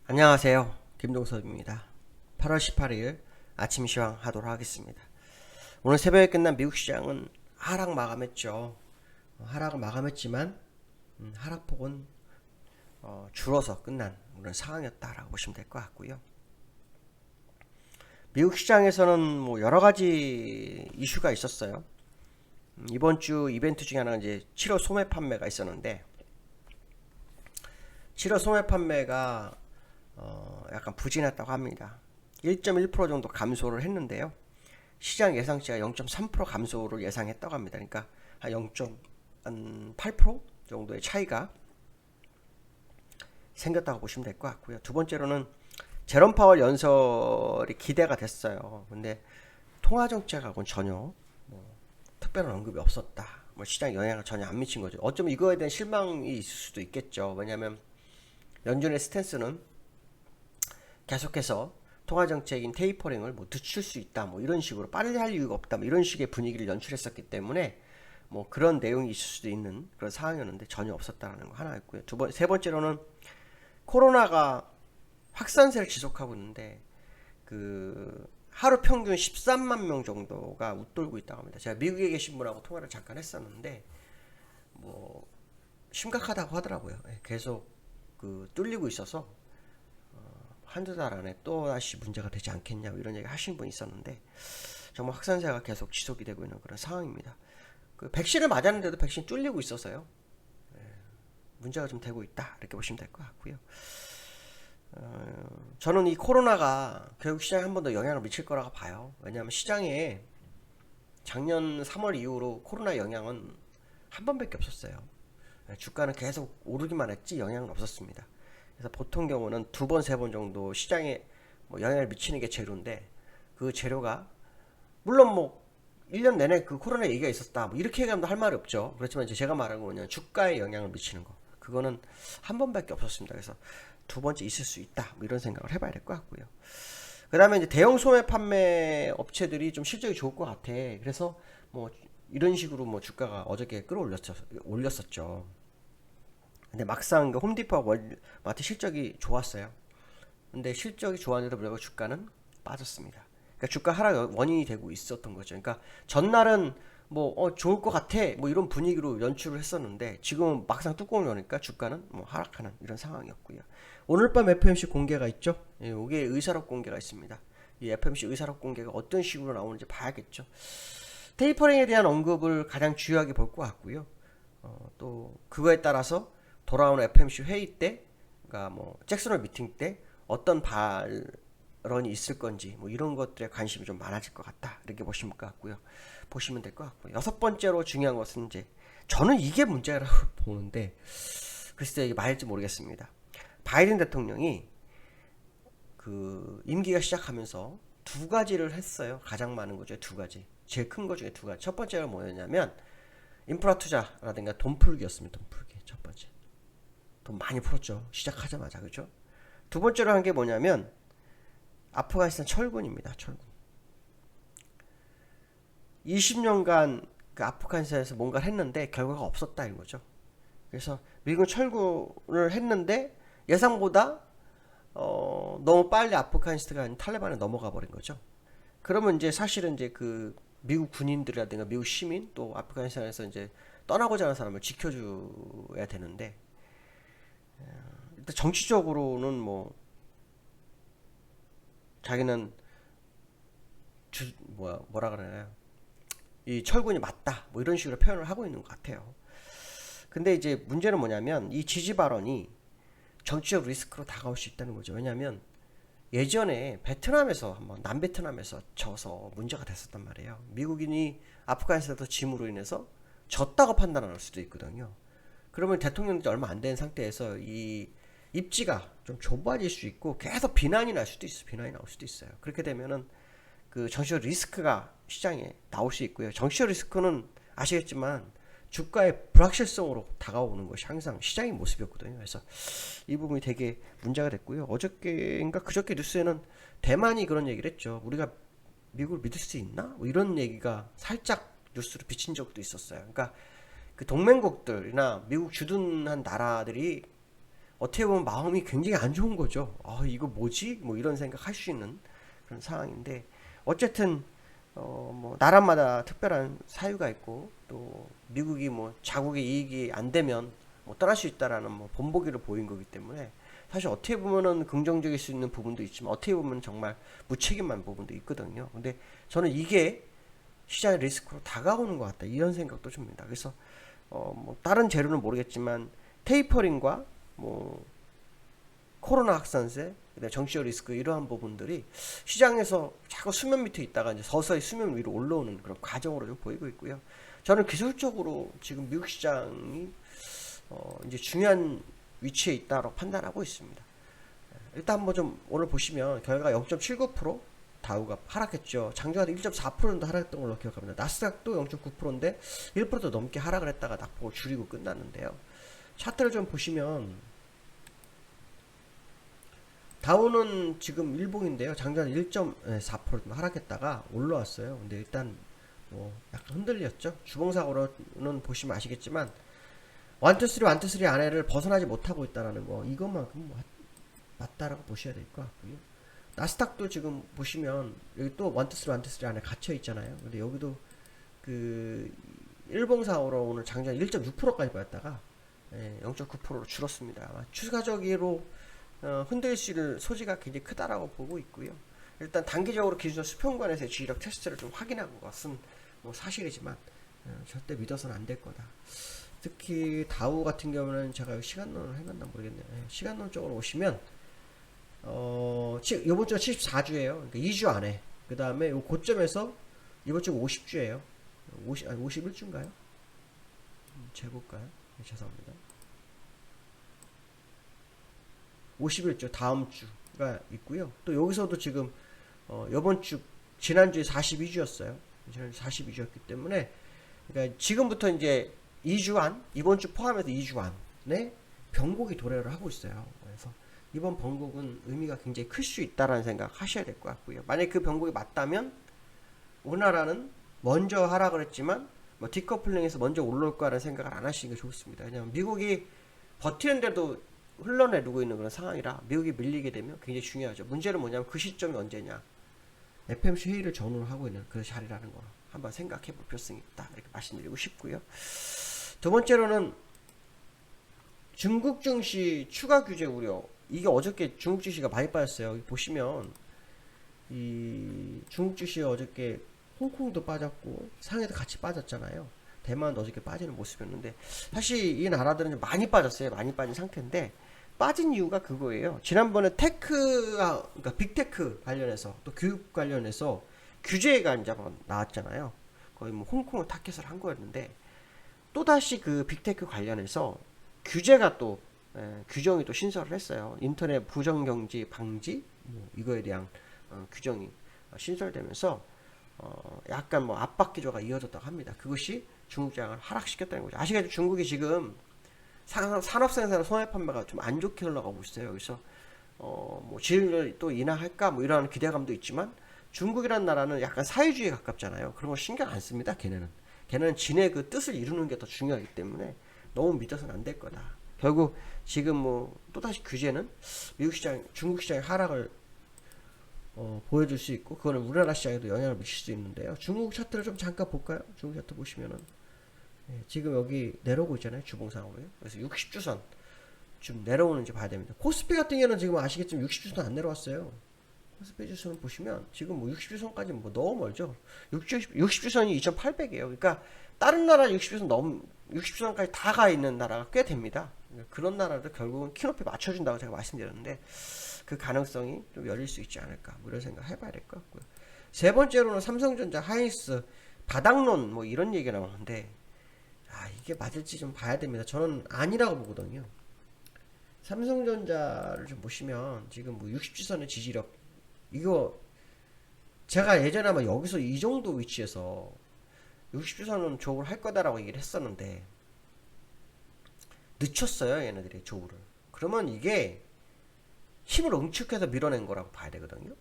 안녕하세요. 김동섭입니다. 8월 18일 아침 시황 하도록 하겠습니다. 오늘 새벽에 끝난 미국 시장은 하락 마감했죠. 하락을 마감했지만 하락폭은 줄어서 끝난 그런 상황이었다라고 보시면 될 것 같고요. 미국 시장에서는 뭐 여러 가지 이슈가 있었어요. 이번 주 이벤트 중에 하나가 이제 7월 소매 판매가 있었는데 7월 소매 판매가 약간 부진했다고 합니다. 1.1% 정도 감소를 했는데요. 시장 예상치가 0.3% 감소를 예상했다고 합니다. 그러니까 한 0.8% 정도의 차이가 생겼다고 보시면 될 것 같고요. 두 번째로는 제롬 파월 연설이 기대가 됐어요. 근데 통화 정책하고는 전혀 특별한 언급이 없었다. 시장 영향을 전혀 안 미친 거죠. 어쩌면 이거에 대한 실망이 있을 수도 있겠죠. 왜냐하면 연준의 스탠스는 계속해서 통화정책인 테이퍼링을 늦출 수 있다, 이런 식으로 빨리 할 이유가 없다, 이런 식의 분위기를 연출했었기 때문에 그런 내용이 있을 수도 있는 그런 상황이었는데 전혀 없었다는 거 하나 있고요. 세 번째로는 코로나가 확산세를 지속하고 있는데 그 하루 평균 13만 명 정도가 웃돌고 있다고 합니다. 제가 미국에 계신 분하고 통화를 잠깐 했었는데 심각하다고 하더라고요. 계속 뚫리고 있어서 한두 달 안에 또 다시 문제가 되지 않겠냐 이런 얘기 하신 분이 있었는데 정말 확산세가 계속 지속이 되고 있는 그런 상황입니다. 백신을 맞았는데도 백신 뚫리고 있어서요. 문제가 좀 되고 있다 이렇게 보시면 될 것 같고요. 저는 이 코로나가 결국 시장에 한 번 더 영향을 미칠 거라고 봐요. 왜냐하면 시장에 작년 3월 이후로 코로나 영향은 한 번밖에 없었어요. 주가는 계속 오르기만 했지 영향은 없었습니다. 그래서 보통 경우는 두 번, 세 번 정도 시장에 영향을 미치는 게 재료인데 그 재료가 물론 1년 내내 그 코로나 얘기가 있었다 이렇게 얘기하면 할 말이 없죠. 그렇지만 이제 제가 말한 거는 주가에 영향을 미치는 거 그거는 한 번밖에 없었습니다. 그래서 두 번째 있을 수 있다 이런 생각을 해봐야 될 것 같고요. 그 다음에 이제 대형 소매 판매 업체들이 좀 실적이 좋을 것 같아. 그래서 이런 식으로 주가가 어저께 올렸었죠. 근데 막상 홈디포하고 월마트 실적이 좋았어요. 근데 실적이 좋았는데도 불구하고 주가는 빠졌습니다. 그러니까 주가 하락 원인이 되고 있었던 거죠. 그러니까 전날은 좋을 것 같아 이런 분위기로 연출을 했었는데 지금은 막상 뚜껑을 여니까 주가는 하락하는 이런 상황이었고요. 오늘 밤 FOMC 공개가 있죠. 이게 의사록 공개가 있습니다. 이 FOMC 의사록 공개가 어떤 식으로 나오는지 봐야겠죠. 테이퍼링에 대한 언급을 가장 중요하게 볼 것 같고요. 또 그거에 따라서 돌아오는 FOMC 회의 때, 그러니까 잭슨홀 미팅 때 어떤 발언이 있을 건지 이런 것들에 관심이 좀 많아질 것 같다 이렇게 보시면 될 것 같고요. 여섯 번째로 중요한 것은 이제 저는 이게 문제라고 보는데 글쎄 이게 맞을지 모르겠습니다. 바이든 대통령이 임기가 시작하면서 두 가지를 했어요. 가장 많은 거 중에 두 가지, 제일 큰 거 중에 두 가지. 첫 번째가 뭐였냐면 인프라 투자라든가 돈 풀기였습니다. 돈 풀기 첫 번째. 돈 많이 풀었죠. 시작하자마자. 그죠? 두 번째로 한 게 뭐냐면 아프가니스탄 철군입니다. 철군. 20년간 그 아프가니스탄에서 뭔가를 했는데 결과가 없었다 이거죠. 그래서 미국은 철군을 했는데 예상보다 너무 빨리 아프가니스탄이 아닌 탈레반에 넘어가 버린 거죠. 그러면 이제 사실은 이제 미국 군인들이라든가 미국 시민 또 아프가니스탄에서 이제 떠나고자 하는 사람을 지켜줘야 되는데 일단 정치적으로는 자기는 뭐라 그러나요? 이 철군이 맞다 이런 식으로 표현을 하고 있는 것 같아요. 근데 이제 문제는 뭐냐면 이 지지 발언이 정치적 리스크로 다가올 수 있다는 거죠. 왜냐하면 예전에 남베트남에서 져서 문제가 됐었단 말이에요. 미국인이 아프가니스탄에서 짐으로 인해서 졌다고 판단할 수도 있거든요. 그러면 대통령이 얼마 안 된 상태에서 이 입지가 좀 좁아질 수 있고 계속 비난이 나올 수도 있어요. 그렇게 되면은 정치적 리스크가 시장에 나올 수 있고요. 정치적 리스크는 아시겠지만 주가의 불확실성으로 다가오는 것이 항상 시장의 모습이었거든요. 그래서 이 부분이 되게 문제가 됐고요. 어저께인가 그저께 뉴스에는 대만이 그런 얘기를 했죠. 우리가 미국을 믿을 수 있나? 이런 얘기가 살짝 뉴스로 비친 적도 있었어요. 그러니까 동맹국들이나 미국 주둔한 나라들이 어떻게 보면 마음이 굉장히 안 좋은 거죠. 아, 이거 뭐지? 뭐 이런 생각 할 수 있는 그런 상황인데, 어쨌든 뭐 나라마다 특별한 사유가 있고, 또 미국이 뭐 자국의 이익이 안 되면 뭐 떠날 수 있다라는 뭐 본보기를 보인 거기 때문에, 사실 어떻게 보면은 긍정적일 수 있는 부분도 있지만 어떻게 보면 정말 무책임한 부분도 있거든요. 근데 저는 이게 시장의 리스크로 다가오는 것 같다, 이런 생각도 듭니다. 그래서 뭐 다른 재료는 모르겠지만 테이퍼링과 뭐 코로나 확산세, 정치적 리스크, 이러한 부분들이 시장에서 자꾸 수면 밑에 있다가 이제 서서히 수면 위로 올라오는 그런 과정으로 좀 보이고 있고요. 저는 기술적으로 지금 미국 시장이 이제 중요한 위치에 있다고 판단하고 있습니다. 일단 한번 좀 오늘 보시면 결과 0.79%, 다우가 하락했죠. 장중에 1.4% 정도 하락했던 걸로 기억합니다. 나스닥도 0.9%인데 1%도 넘게 하락을 했다가 낙폭을 줄이고 끝났는데요. 차트를 좀 보시면 다우는 지금 일봉인데요. 장중에 1.4% 하락했다가 올라왔어요. 근데 일단 뭐 약간 흔들렸죠. 주봉상으로는 보시면 아시겠지만 123 안에를 벗어나지 못하고 있다는 거, 이것만큼 맞다라고 보셔야 될 것 같고요. 나스닥도 지금 보시면 여기 또 123 안에 갇혀 있잖아요. 근데 여기도 그 일봉상으로 오늘 장중 1.6%까지 빠졌다가 0.9%로 줄었습니다. 아마 추가적으로 흔들 수 있는 소지가 굉장히 크다라고 보고 있고요. 일단 단기적으로 기준선 수평관에서의 지지력 테스트를 좀 확인한 것은 뭐 사실이지만 절대 믿어서는 안 될 거다. 특히 다우 같은 경우는 제가 시간론을 해놨나 모르겠네요. 시간론 쪽으로 오시면 이번 주가 74주예요. 그러니까 2주 안에. 그 다음에 요 고점에서 이번 주가 50주예요. 51주인가요? 재볼까요? 죄송합니다. 51주 다음 주가 있고요. 또 여기서도 지금 이번 주 지난주에 42주였어요. 지난주 42주였기 때문에, 그러니까 지금부터 이제 2주 안, 이번 주 포함해서 2주 안에 변곡이 도래를 하고 있어요. 그래서 이번 변곡은 의미가 굉장히 클 수 있다라는 생각 하셔야 될 것 같고요. 만약에 그 변곡이 맞다면 우리나라는 먼저 하락을 했지만 뭐 디커플링에서 먼저 올라올 거라는 생각을 안 하시는 게 좋습니다. 왜냐하면 미국이 버티는데도 흘러내리고 있는 그런 상황이라 미국이 밀리게 되면 굉장히 중요하죠. 문제는 뭐냐면 그 시점이 언제냐. FMC 회의를 전후하고 있는 그 자리라는 거 한번 생각해 볼 필요성이 있다, 이렇게 말씀드리고 싶고요. 두 번째로는 중국 증시 추가 규제 우려. 이게 어저께 중국 증시가 많이 빠졌어요. 여기 보시면 이 중국 증시 어저께 홍콩도 빠졌고 상해도 같이 빠졌잖아요. 대만도 어저께 빠지는 모습이었는데, 사실 이 나라들은 좀 많이 빠졌어요. 많이 빠진 상태인데, 빠진 이유가 그거예요. 지난번에 그러니까 빅테크 관련해서 또 교육 관련해서 규제가 이제 나왔잖아요. 거의 뭐 홍콩을 타켓을 한 거였는데, 또다시 그 빅테크 관련해서 규제가 또 규정이 또 신설을 했어요. 인터넷 부정경지 방지 뭐 이거에 대한 규정이 신설되면서 약간 뭐 압박 기조가 이어졌다고 합니다. 그것이 중국장을 하락시켰다는 거죠. 아시겠죠? 중국이 지금 산업생산 손해 판매가 좀 안 좋게 흘러가고 있어요. 그래서 뭐 질을 또 인하할까 뭐 이런 기대감도 있지만, 중국이란 나라는 약간 사회주의에 가깝잖아요. 그런 거 신경 안 씁니다. 걔네는 지네 그 뜻을 이루는 게 더 중요하기 때문에 너무 믿어서는 안 될 거다. 결국 지금 뭐 또다시 규제는 미국 시장, 중국 시장의 하락을 보여줄 수 있고, 그거는 우리나라 시장에도 영향을 미칠 수 있는데요. 중국 차트를 좀 잠깐 볼까요? 중국 차트 보시면은 지금 여기 내려오고 있잖아요. 주봉상으로요. 그래서 60주선 좀 내려오는지 봐야 됩니다. 코스피 같은 경우는 지금 아시겠지만 60주선 안 내려왔어요. 코스피 주선을 보시면 지금 뭐 60주선까지 뭐 너무 멀죠. 60주선이 2,800이에요. 그러니까 다른 나라 60주선까지 다 가 있는 나라가 꽤 됩니다. 그런 나라도 결국은 키높이 맞춰준다고 제가 말씀드렸는데, 그 가능성이 좀 열릴 수 있지 않을까, 뭐 이런 생각 해봐야 될 것 같고요. 세 번째로는 삼성전자, 하이닉스 바닥론 뭐 이런 얘기 나오는데, 이게 맞을지 좀 봐야 됩니다. 저는 아니라고 보거든요. 삼성전자를 좀 보시면 지금 뭐 60주선의 지지력, 이거 제가 예전에 아마 여기서 이 정도 위치에서 60주선은 조우를 할 거다라고 얘기를 했었는데, 늦췄어요 얘네들이 조우를. 그러면 이게 힘을 응축해서 밀어낸 거라고 봐야 되거든요.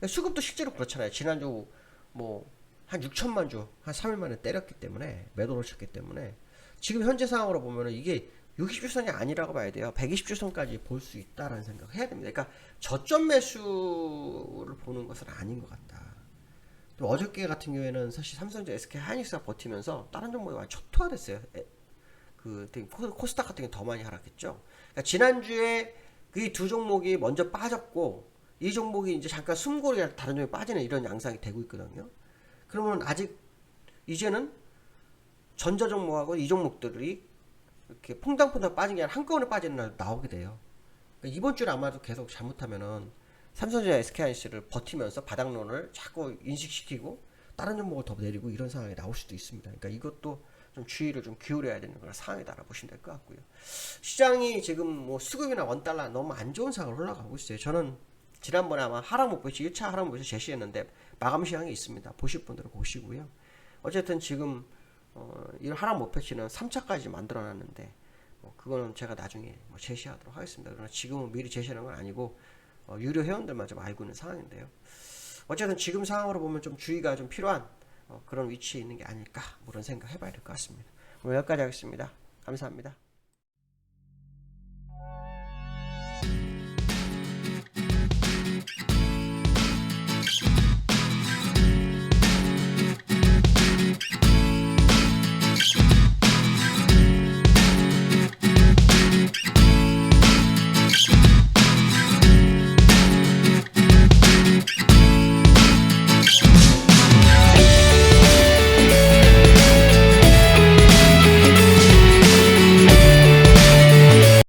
수급도 실제로 그렇잖아요. 지난주 뭐 한 6천만 주 한 3일 만에 때렸기 때문에, 매도를 쳤기 때문에 지금 현재 상황으로 보면은 이게 60주선이 아니라고 봐야 돼요. 120주선까지 볼 수 있다라는 생각을 해야 됩니다. 그러니까 저점 매수를 보는 것은 아닌 것 같다. 또 어저께 같은 경우에는 사실 삼성전자, SK 하이닉스가 버티면서 다른 종목이 많이 초토화됐어요. 그 코스닥 같은 게 더 많이 하락했죠. 그러니까 지난주에 그 두 종목이 먼저 빠졌고 이 종목이 이제 잠깐 숨고리 다른 종목이 빠지는 이런 양상이 되고 있거든요. 그러면 아직 이제는 전자 종목하고 이 종목들이 이렇게 퐁당퐁당 빠진 게 아니라 한꺼번에 빠지는 날 나오게 돼요. 그러니까 이번 주에 아마도 계속 잘못하면은 삼성전자, SK하이닉스를 버티면서 바닥론을 자꾸 인식시키고 다른 종목을 더 내리고 이런 상황이 나올 수도 있습니다. 그러니까 이것도 좀 주의를 좀 기울여야 되는 그런 상황이다라고 보시면 될 것 같고요. 시장이 지금 뭐 수급이나 원달러 너무 안 좋은 상황으로 올라가고 있어요. 저는 지난번에 아마 하락 목표치 1차 하락 목표치 제시했는데 마감 시황이 있습니다. 보실 분들은 보시고요. 어쨌든 지금 이 하락 목표치는 3차까지 만들어놨는데 그거는 제가 나중에 제시하도록 하겠습니다. 그러나 지금은 미리 제시하는 건 아니고 유료 회원들만 좀 알고 있는 상황인데요. 어쨌든 지금 상황으로 보면 좀 주의가 좀 필요한 그런 위치에 있는 게 아닐까 그런 생각 해봐야 될 것 같습니다. 오늘 여기까지 하겠습니다. 감사합니다.